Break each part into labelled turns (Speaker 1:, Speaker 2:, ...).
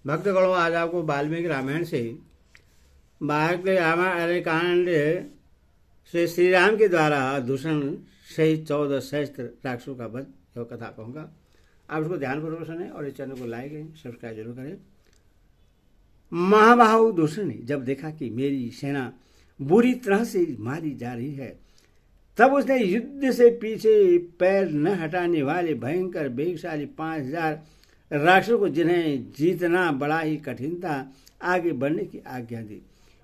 Speaker 1: भक्तगणों, आज आपको वाल्मीकि रामायण से वाल्मीकि रामायण कांड से श्री राम के द्वारा दूषण सहित 14 सहस्त्र राक्षसों का वध यह कथा कहूँगा। आप उसको ध्यानपूर्वक सुने और इस चैनल को लाइक करें, सब्सक्राइब जरूर करें। महाबाहु दूषण ने जब देखा कि मेरी सेना बुरी तरह से मारी जा रही है, तब उसने युद्ध से पीछे पैर न हटाने वाले भयंकर वेगशाली 5000 राक्षसों को, जिन्हें जीतना बड़ा ही कठिन था, आगे बढ़ने की आज्ञा दी।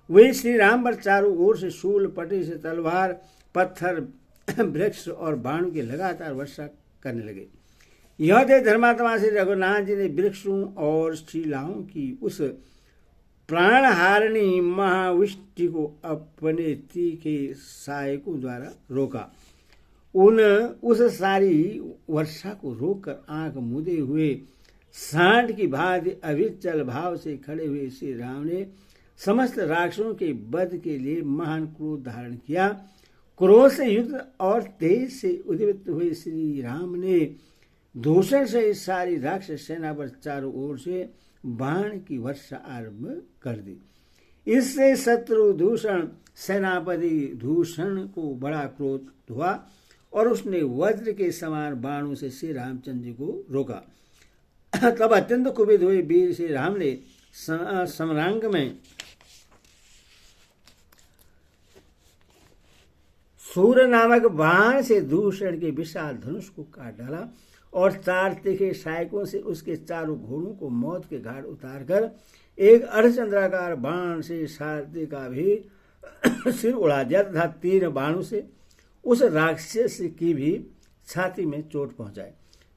Speaker 1: वे श्री राम पर चारों ओर से शूल, पटी से तलवार, पत्थर, वृक्ष और बाणों की लगातार वर्षा करने लगे। यह देख धर्मात्मा श्री रघुनाथ जी ने वृक्षों और शिलाओं की उस प्राणहारिणी महावृष्टि को अपने तीखे सहायकों द्वारा रोका। उस सारी वर्षा को रोककर आंख मूंदे हुए सांड की भांति अविचल भाव से खड़े हुए श्री राम ने समस्त राक्षसों के वध के लिए महान क्रोध धारण किया। क्रोध से युक्त और तेज से उद्दीपित हुए श्री राम ने दूषण से सारी राक्षस सेना पर चारों ओर से बाण की वर्षा आरंभ कर दी। इससे शत्रु दूषण सेनापति दूषण को बड़ा क्रोध हुआ और उसने वज्र के समान बाणों से श्री रामचंद्र जी को रोका। तब अत्यंत कुपित हुए वीर श्री राम ने समरांग में सूर्य नामक बाण से दूषण के विशाल धनुष को काट डाला और 4 तीखे सहायकों से उसके चारों घोड़ों को मौत के घाट उतारकर एक अर्धचंद्राकार बाण से सारथी का भी सिर उड़ा दिया तथा 3 बाणों से उस राक्षस की भी छाती में चोट पहुंचाई।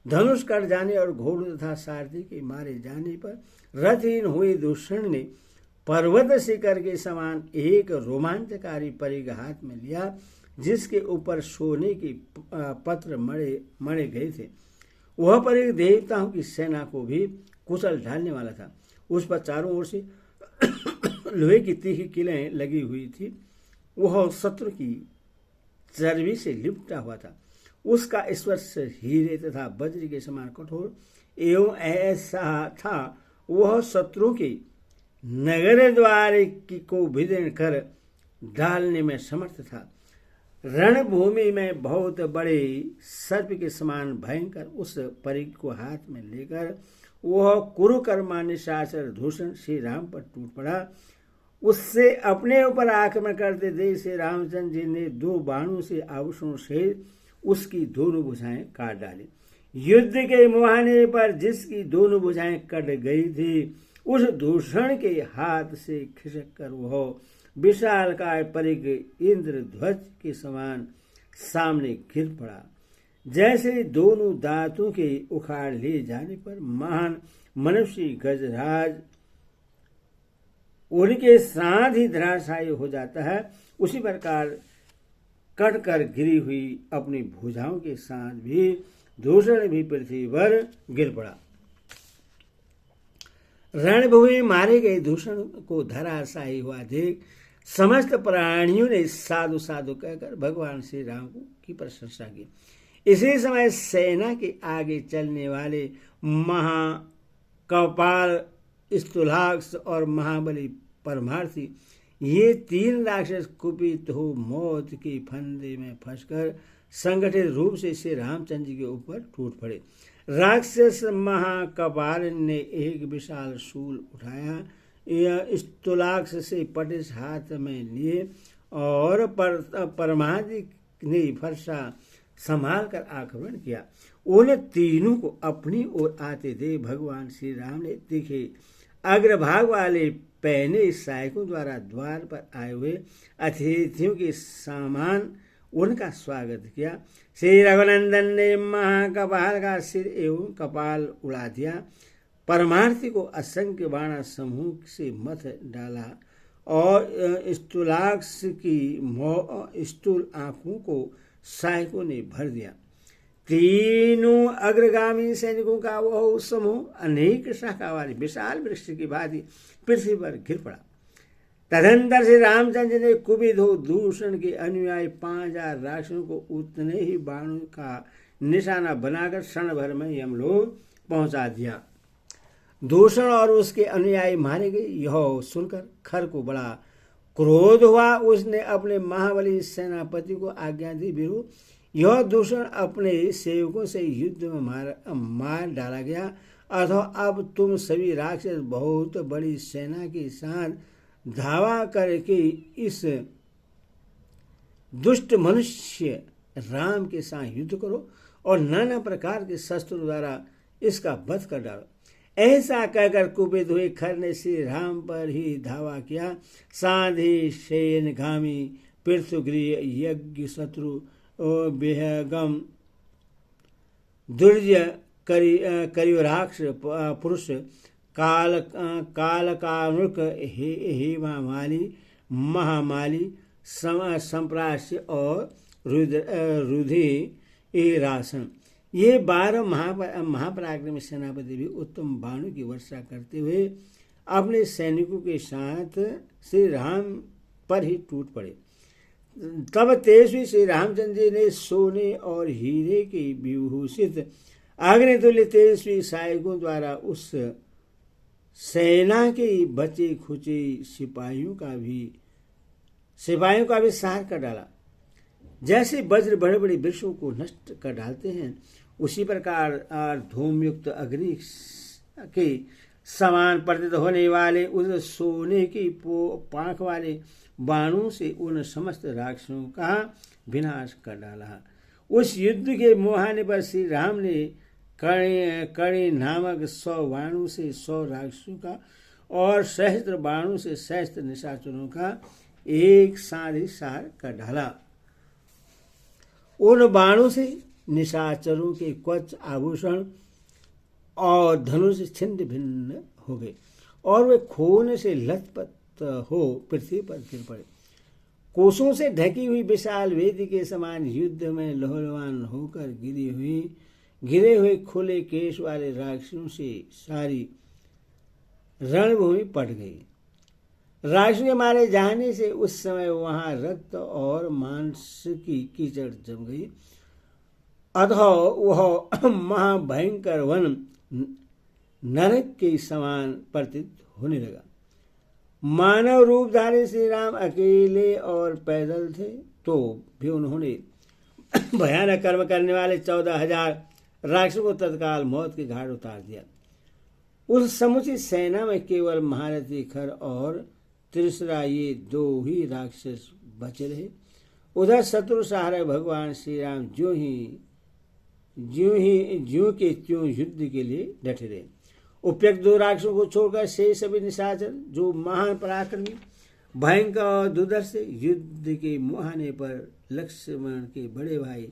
Speaker 1: धनुष कट जाने और घोड़ों तथा सारथी के मारे जाने पर रथहीन हुए दूषण ने पर्वत शिखर के समान एक रोमांचकारी परिग हाथ में लिया, जिसके ऊपर सोने के पत्र मढ़े गए थे। वह परिग देवताओं की सेना को भी कुचल डालने वाला था। उस पर चारों ओर से लोहे की तीखी किलें लगी हुई थी। वह शत्रु की चर्बी से लिपटा हुआ था। उसका स्पर्श हीरे तथा वज्र के समान कठोर एवं ऐसा था वह शत्रु के नगर द्वार को भेदन कर डालने में समर्थ था। रणभूमि में बहुत बड़े सर्प के समान भयंकर उस परिग को हाथ में लेकर वह कुरुकर्मा निशाचर दूषण श्री राम पर टूट पड़ा। उससे अपने ऊपर आक्रमण करते देख श्री रामचंद्र जी ने 2 बाणों से आभूषणों से उसकी दोनों भुजाएं काट डाली। युद्ध के मुहाने पर जिसकी दोनों भुजाएं कट गई थी, उस दूषण के हाथ से खिसक कर वह विशालकाय परिग इंद्र ध्वज के समान सामने गिर पड़ा। जैसे दोनों दांतों के उखाड़ ले जाने पर महान मनुष्य गजराज उनके साथ ही धराशायी हो जाता है, उसी प्रकार कट कर गिरी हुई अपनी भुजाओं के साथ भी दूषण भी पृथ्वी पर गिर पड़ा। रणभूमि में मारे गए दूषण को धराशायी हुआ देख समस्त प्राणियों ने साधु साधु कहकर भगवान श्री राम की प्रशंसा की। इसी समय सेना के आगे चलने वाले महाकपाल स्थूलाक्ष और महाबली परमार्थी, ये 3 राक्षस कुपित हो मौत के फंदे में फंसकर संगठित रूप से श्री रामचंद्र जी के ऊपर टूट पड़े। राक्षस महाकपाल ने एक विशाल शूल उठाया, यह स्थूलाक्ष से पटिश हाथ में लिए और परमादि ने फरसा संभाल कर आक्रमण किया। उन तीनों को अपनी ओर आते देख भगवान श्री राम ने तीखे अग्रभाग वाले पहने सहायकों द्वारा द्वार पर आए हुए अतिथियों के समान उनका स्वागत किया। श्री रघुनंदन ने महाकपाल का सिर एवं कपाल उड़ा दिया। परमार्थी को असंख्य बाणा समूह से मथ डाला और स्थूलाक्ष की स्थूल आंखों को सहायकों ने भर दिया। तीनों अग्रगामी सैनिकों का वह समूह अनेक शाखा वाले विशाल वृक्ष की भांति पृथ्वी पर गिर पड़ा। तदंतर से रामचंद्र ने कुपित हो दूषण के अनुयायी 5000 राक्षसों को उतने ही बाणों का निशाना बनाकर क्षण भर में यमलोक पहुंचा दिया। दूषण और उसके अनुयायी मारे गए। यह सुनकर खर को बड़ा क्रोध हुआ। उसने अपने महाबली सेनापति को आज्ञा दी, वीरों, यह दूषण अपने सेवकों से युद्ध में मार डाला गया, अथवा अब तुम सभी राक्षस बहुत बड़ी सेना के साथ धावा करके इस दुष्ट मनुष्य राम के साथ युद्ध करो और नाना प्रकार के शस्त्रों द्वारा इसका वध कर डालो। ऐसा कहकर कुपित हुए खर ने श्री राम पर ही धावा किया। साधी शयन घामी पृथुगृह यज्ञ शत्रु बेहगम दुर्जय करिवराक्ष पुरुष कालकानुक हेमामाली महामाली संप्रास्य और रुधि रासन, ये 12 महापराक्रमी सेनापति भी उत्तम बाणों की वर्षा करते हुए अपने सैनिकों के साथ श्री राम पर ही टूट पड़े। तब तेजस्वी श्री रामचंद्र जी ने सोने और हीरे के विभूषित अग्नितुल्य तेजस्वी सहायकों द्वारा उस सेना के बचे खुचे सिपाहियों का भी संहार कर डाला। जैसे वज्र बड़े बड़े वृक्षों को नष्ट कर डालते हैं, उसी प्रकार धूमयुक्त अग्नि के समान प्रतीत होने वाले उस सोने की पांख वाले बाणों से उन समस्त राक्षसों का विनाश कर डाला। उस युद्ध के मुहाने पर श्री राम ने कणे नामक 100 बाणों से 100 राक्षसों का और सहस्त्र बाणों से सहस्त्र निशाचरों का एक साथ ही सार कर डाला। उन बाणों से निशाचरों के कवच आभूषण और धनुष छिन्न भिन्न हो गए और वे खून से लथपथ हो पृथ्वी पर गिर पड़े। कोसों से ढकी हुई विशाल वेदी के समान युद्ध में लहलहान होकर गिरे हुए खुले केश वाले राक्षसों से सारी रणभूमि पट गई। राक्षसों के मारे जाने से उस समय वहां रक्त और मांस की कीचड़ जम गई, अतः वह महाभयंकर वन नरक के समान प्रतीत होने लगा। मानव रूपधारी श्री राम अकेले और पैदल थे, तो भी उन्होंने भयानक कर्म करने वाले 14,000 राक्षसों को तत्काल मौत के घाट उतार दिया। उस समुचित सेना में केवल महारथी खर और त्रिशरा ये 2 ही राक्षस बचे रहे। उधर शत्रु सहारे भगवान श्री राम ज्यों के त्यों युद्ध के लिए डटे रहे। उपयुक्त 2 राक्षसों को छोड़कर शेष सभी निशाचर, जो महान पराक्रमी भयंकर और दुर्धर्ष युद्ध के मुहाने पर लक्ष्मण के बड़े भाई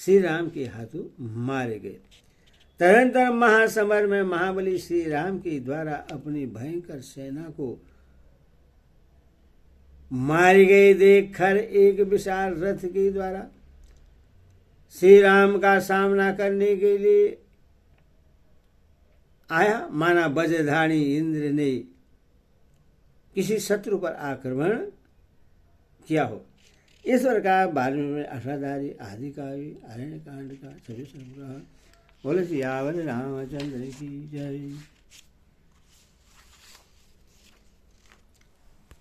Speaker 1: श्री राम के हाथों मारे गए। तदनंतर महासमर में महाबली श्री राम के द्वारा अपनी भयंकर सेना को मारे गए देख खर एक विशाल रथ के द्वारा श्री राम का सामना करने के लिए आया, माना वज्रधारी इंद्र ने किसी शत्रु पर आक्रमण किया हो। इस प्रकार 12वें में अष्टाधारी आदि काव्य अरण्य कांड का 26वां संग्रह। बोले सियावर रामचंद्र की जय।